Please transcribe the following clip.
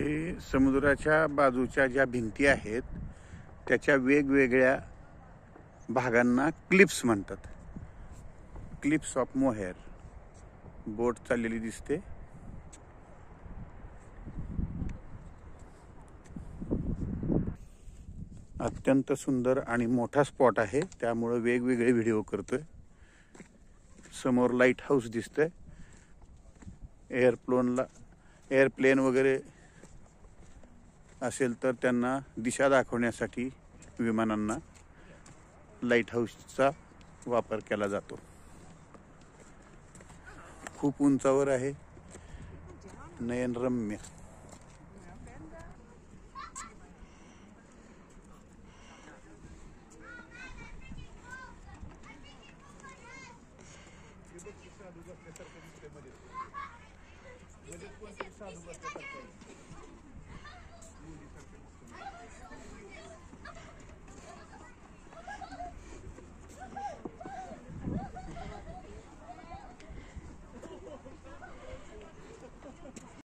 हे समुद्राच्या बाजूच्या ज्या भिंती आहेत त्याच्या वेगवेगळ्या भागांना क्लिप्स म्हणतात. Clips of mohair. बोट चाललेली दिसते. अत्यंत सुंदर आणि मोठा स्पॉट आहे, त्यामुळे वेगवेगळे व्हिडिओ करतोय. समोर लाईट हाऊस दिसतंय. एअरप्लेन वगैरे असेल तर त्यांना दिशा दाखवण्यासाठी विमानांना लाईट हाऊसचा वापर केला जातो. खूप उंचावर आहे, नयनरम्य.